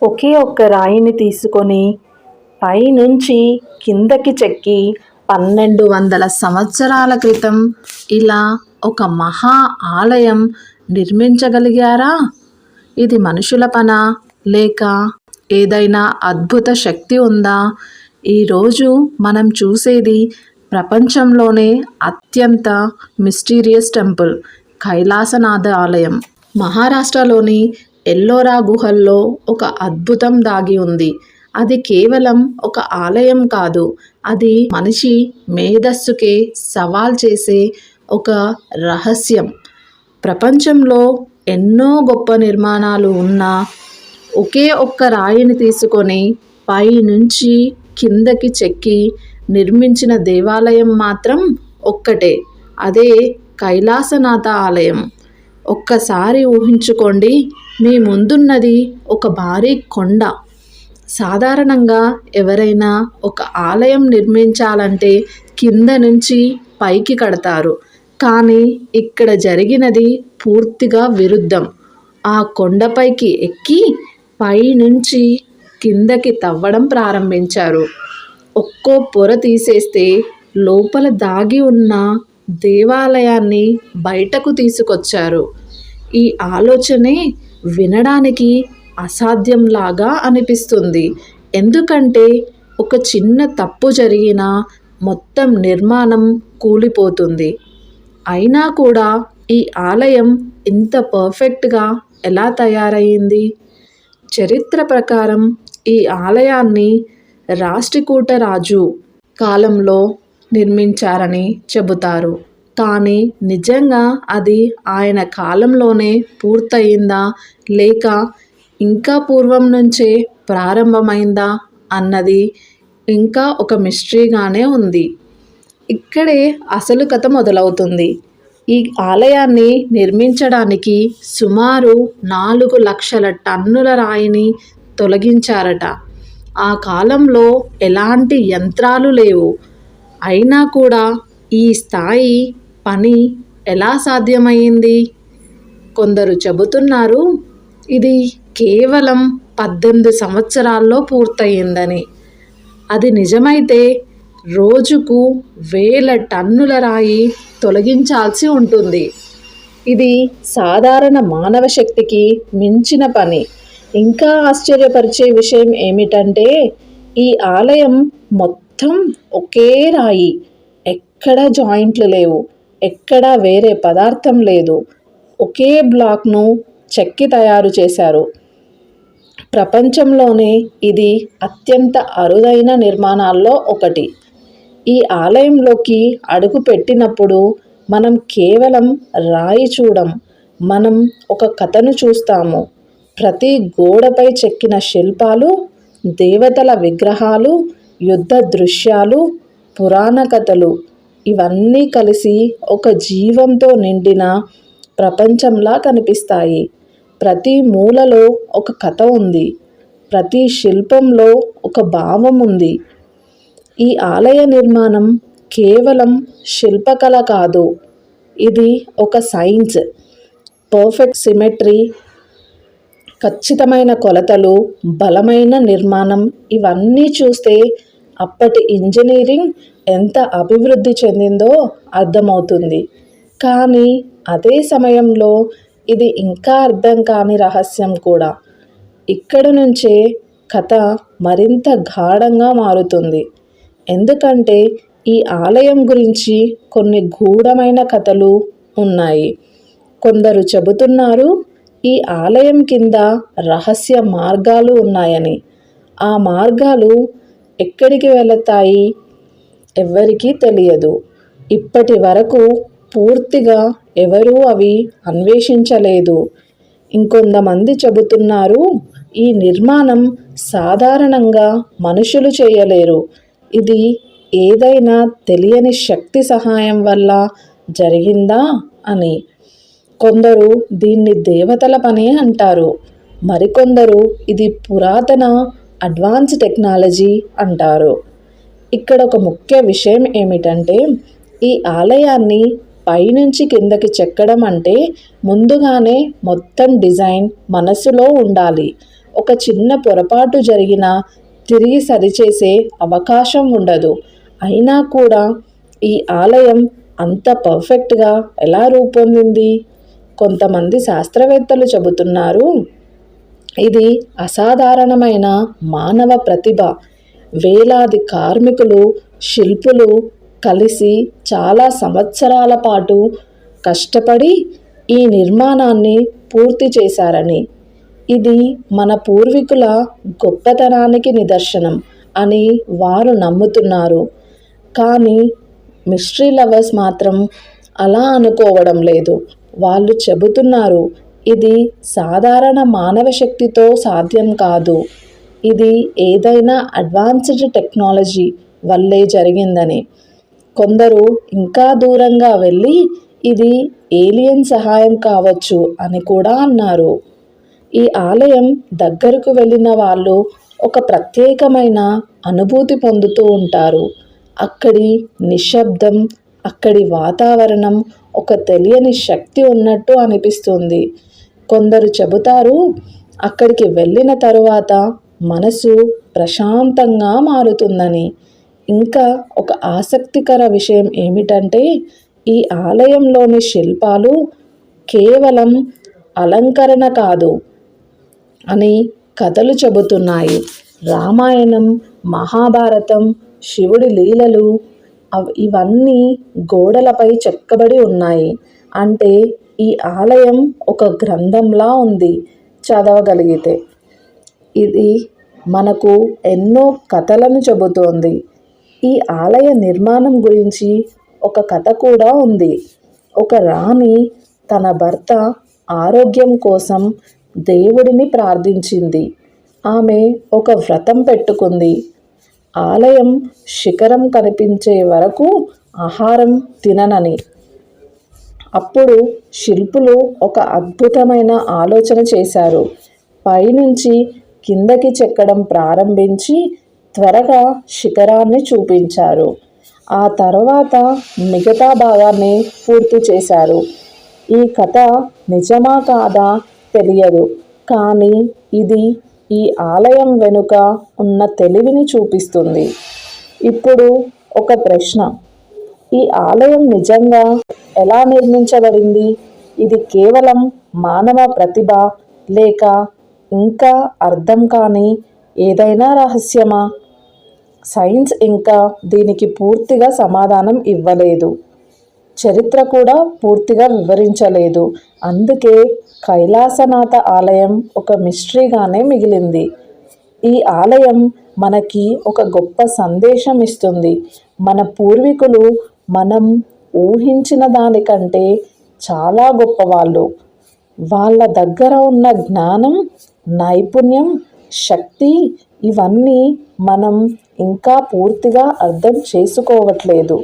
ఒకే ఒక్క రాయిని తీసుకొని పైనుంచి కిందకి చెక్కి 1200 సంవత్సరాల క్రితం ఇలా ఒక మహా ఆలయం నిర్మించగలిగారా? ఇది మనుషుల పనా లేక ఏదైనా అద్భుత శక్తి ఉందా? ఈరోజు మనం చూసేది ప్రపంచంలోనే అత్యంత మిస్టీరియస్ టెంపుల్, కైలాసనాథ ఆలయం. మహారాష్ట్రలోని ఎల్లోరా గుహల్లో ఒక అద్భుతం దాగి ఉంది. అది కేవలం ఒక ఆలయం కాదు, అది మనిషి మేధస్సుకే సవాల్ చేసే ఒక రహస్యం. ప్రపంచంలో ఎన్నో గొప్ప నిర్మాణాలు ఉన్నా ఒకే ఒక్క రాయిని తీసుకొని పైనుంచి కిందకి చెక్కి నిర్మించిన దేవాలయం మాత్రం ఒక్కటే, అదే కైలాసనాథ ఆలయం. ఒక్కసారి ఊహించుకోండి, మీ ముందున్నది ఒక భారీ కొండ. సాధారణంగా ఎవరైనా ఒక ఆలయం నిర్మించాలంటే కింద నుంచి పైకి కడతారు, కానీ ఇక్కడ జరిగినది పూర్తిగా విరుద్ధం. ఆ కొండపైకి ఎక్కి పైనుంచి కిందకి తవ్వడం ప్రారంభించారు. ఒక్కో పొర తీసేస్తే లోపల దాగి ఉన్న దేవాలయాన్ని బయటకు తీసుకొచ్చారు. ఈ ఆలోచనే వినడానికి అసాధ్యంలాగా అనిపిస్తుంది, ఎందుకంటే ఒక చిన్న తప్పు జరిగినా మొత్తం నిర్మాణం కూలిపోతుంది. అయినా కూడా ఈ ఆలయం ఇంత పర్ఫెక్ట్గా ఎలా తయారయ్యింది? చరిత్ర ప్రకారం ఈ ఆలయాన్ని రాష్ట్రకూట రాజు కాలంలో నిర్మించారని చెబుతారు, కానీ నిజంగా అది ఆయన కాలంలోనే పూర్తయిందా లేక ఇంకా పూర్వం నుంచే ప్రారంభమైందా అన్నది ఇంకా ఒక మిస్టరీగానే ఉంది. ఇక్కడే అసలు కథ మొదలవుతుంది. ఈ ఆలయాన్ని నిర్మించడానికి సుమారు 4 లక్షల టన్నుల రాయిని తొలగించారట. ఆ కాలంలో ఎలాంటి యంత్రాలు లేవు, అయినా కూడా ఈ స్థాయి పని ఎలా సాధ్యమైంది? కొందరు చెబుతున్నారు ఇది కేవలం 18 సంవత్సరాల్లో పూర్తయిందని. అది నిజమైతే రోజుకు 1000 టన్నుల రాయి తొలగించాల్సి ఉంటుంది. ఇది సాధారణ మానవ శక్తికి మించిన పని. ఇంకా ఆశ్చర్యపరిచే విషయం ఏమిటంటే ఈ ఆలయం మొత్తం ఒకే రాయి, ఎక్కడ జాయింట్లు లేవు, ఎక్కడ వేరే పదార్థం లేదు. ఒకే బ్లాక్ను చెక్కి తయారు చేశారు. ప్రపంచంలోనే ఇది అత్యంత అరుదైన నిర్మాణాల్లో ఒకటి. ఈ ఆలయంలోకి అడుగు పెట్టినప్పుడు మనం కేవలం రాయి చూడం, మనం ఒక కథను చూస్తాము. ప్రతి గోడపై చెక్కిన శిల్పాలు, దేవతల విగ్రహాలు, యుద్ధ దృశ్యాలు, పురాణ కథలు, ఇవన్నీ కలిసి ఒక జీవంతో నిండిన ప్రపంచంలా కనిపిస్తాయి. ప్రతి మూలలో ఒక కథ ఉంది, ప్రతి శిల్పంలో ఒక భావం ఉంది. ఈ ఆలయ నిర్మాణం కేవలం శిల్పకళ కాదు, ఇది ఒక సైన్స్. పర్ఫెక్ట్ సిమెట్రీ, ఖచ్చితమైన కొలతలు, బలమైన నిర్మాణం, ఇవన్నీ చూస్తే అప్పటి ఇంజనీరింగ్ ఎంత అభివృద్ధి చెందిందో అర్థమవుతుంది. కానీ అదే సమయంలో ఇది ఇంకా అర్థం కాని రహస్యం కూడా. ఇక్కడి నుంచే కథ మరింత గాఢంగా మారుతుంది, ఎందుకంటే ఈ ఆలయం గురించి కొన్ని గూఢమైన కథలు ఉన్నాయి. కొందరు చెబుతున్నారు ఈ ఆలయం కింద రహస్య మార్గాలు ఉన్నాయని. ఆ మార్గాలు ఎక్కడికి వెళతాయి ఎవ్వరికీ తెలియదు. ఇప్పటి వరకు పూర్తిగా ఎవరూ అవి అన్వేషించలేదు. ఇంకొంతమంది చెబుతున్నారు ఈ నిర్మాణం సాధారణంగా మనుషులు చేయలేరు, ఇది ఏదైనా తెలియని శక్తి సహాయం వల్ల జరిగిందా అని. కొందరు దీన్ని దేవతల పని అంటారు, మరికొందరు ఇది పురాతన అడ్వాన్స్ టెక్నాలజీ అంటారు. ఇక్కడ ఒక ముఖ్య విషయం ఏమిటంటే ఈ ఆలయాన్ని పైనుంచి కిందకి చెక్కడం అంటే ముందుగానే మొత్తం డిజైన్ మనసులో ఉండాలి. ఒక చిన్న పొరపాటు జరిగినా తిరిగి సరిచేసే అవకాశం ఉండదు. అయినా కూడా ఈ ఆలయం అంత పర్ఫెక్ట్గా ఎలా రూపొందింది? కొంతమంది శాస్త్రవేత్తలు చెబుతున్నారు, ఇది అసాధారణమైన మానవ ప్రతిభ. వేలాది కార్మికులు, శిల్పులు కలిసి చాలా సంవత్సరాల పాటు కష్టపడి ఈ నిర్మాణాన్ని పూర్తి చేశారని, ఇది మన పూర్వీకుల గొప్పతనానికి నిదర్శనం అని వారు నమ్ముతున్నారు. కానీ మిస్టరీ లవర్స్ మాత్రం అలా అనుకోవడం లేదు. వాళ్ళు చెబుతున్నారు, ఇది సాధారణ మానవ శక్తితో సాధ్యం కాదు, ఇది ఏదైనా అడ్వాన్స్డ్ టెక్నాలజీ వల్లే జరిగిందని. కొందరు ఇంకా దూరంగా వెళ్ళి ఇది ఏలియన్ సహాయం కావచ్చు అని కూడా అన్నారు. ఈ ఆలయం దగ్గరకు వెళ్ళిన వాళ్ళు ఒక ప్రత్యేకమైన అనుభూతి పొందుతూ ఉంటారు. అక్కడి నిశ్శబ్దం, అక్కడి వాతావరణం ఒక తెలియని శక్తి ఉన్నట్టు అనిపిస్తుంది. కొందరు చెబుతారు, అక్కడికి వెళ్ళిన తరువాత మనసు ప్రశాంతంగా మారుతుందని. ఇంకా ఒక ఆసక్తికర విషయం ఏమిటంటే, ఈ ఆలయంలోని శిల్పాలు కేవలం అలంకరణ కాదు అని కథలు చెబుతున్నాయి. రామాయణం, మహాభారతం, శివుడి లీలలు ఇవన్నీ గోడలపై చెక్కబడి ఉన్నాయి. అంటే ఈ ఆలయం ఒక గ్రంథంలా ఉంది చదవగలిగితే. ఇది మనకు ఎన్నో కథలను చెబుతోంది. ఈ ఆలయ నిర్మాణం గురించి ఒక కథ కూడా ఉంది. ఒక రాణి తన భర్త ఆరోగ్యం కోసం దేవుడిని ప్రార్థించింది. ఆమె ఒక వ్రతం పెట్టుకుంది. ఆలయం శిఖరం కనిపించే వరకు ఆహారం తిననని. అప్పుడు శిల్పులు ఒక అద్భుతమైన ఆలోచన చేశారు. పైనుంచి కిందకి చెక్కడం ప్రారంభించి త్వరగా శిఖరాన్ని చూపించారు. ఆ తర్వాత మిగతా భాగాన్ని పూర్తి చేశారు. ఈ కథ నిజమా కాదా తెలియదు, కానీ ఇది ఈ ఆలయం వెనుక ఉన్న తెలివిని చూపిస్తుంది. ఇప్పుడు ఒక ప్రశ్న, ఈ ఆలయం నిజంగా ఎలా నిర్మించబడింది? ఇది కేవలం మానవ ప్రతిభ, లేక ఇంకా అర్థం కాని ఏదైనా రహస్యమా? సైన్స్ ఇంకా దీనికి పూర్తిగా సమాధానం ఇవ్వలేదు. చరిత్ర కూడా పూర్తిగా వివరించలేదు. అందుకే కైలాసనాథ ఆలయం ఒక మిస్టరీగానే మిగిలింది. ఈ ఆలయం మనకి ఒక గొప్ప సందేశం ఇస్తుంది. మన పూర్వీకులు మనం ఊహించిన దానికంటే చాలా గొప్పవాళ్ళు. వాళ్ళ దగ్గర ఉన్న జ్ఞానం, నైపుణ్యం, శక్తి ఇవన్నీ మనం ఇంకా పూర్తిగా అర్థం చేసుకోవట్లేదు.